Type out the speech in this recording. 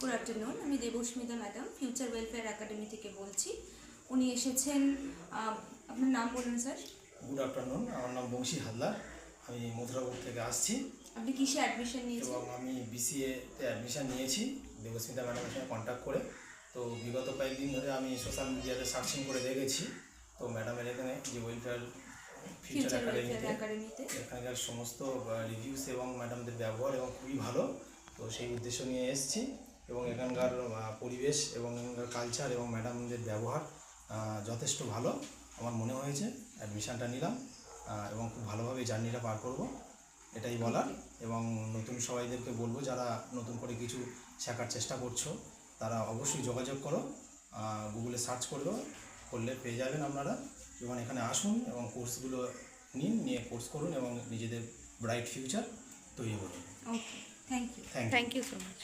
Good afternoon, আমি Debasmita madam future welfare academy থেকে বলছি। উনি এসেছেন, আপনার নাম বলুন স্যার। গুড আফটারনুন, আমার নাম বংশী হালদার, আমি মথুরাপুর থেকে আসছি। আপনি কিসে অ্যাডমিশন নিয়েছেন? এবং আমি বিসিএতে অ্যাডমিশন নিয়েছি দেবস্মিতা ম্যাডামের সঙ্গে কন্ট্যাক্ট করে। তো বিগত কয়েকদিন ধরে আমি সোশ্যাল মিডিয়াতে সার্চিং করে দেখেছি, তো ম্যাডামের এখানে যে ওয়েলফেয়ার ফিউচার একাডেমিতে এখানকার সমস্ত রিভিউস এবং ম্যাডামদের ব্যবহার এবং খুবই ভালো। তো সেই উদ্দেশ্য নিয়ে এসেছি এবং এখানকার পরিবেশ এবং এখানকার কালচার এবং ম্যাডামদের ব্যবহার যথেষ্ট ভালো আমার মনে হয়েছে। অ্যাডমিশানটা নিলাম এবং খুব ভালোভাবে জার্নিটা পার করব, এটাই বলার। এবং নতুন সবাইদেরকে বলবো, যারা নতুন করে কিছু শেখার চেষ্টা করছো তারা অবশ্যই যোগাযোগ করো, গুগলে সার্চ করলে পেয়ে যাবেন আপনারা। এবং এখানে আসুন এবং কোর্সগুলো নিয়ে কোর্স করুন এবং নিজেদের ব্রাইট ফিউচার তৈরি করুন। Okay, thank you. Thank you so much.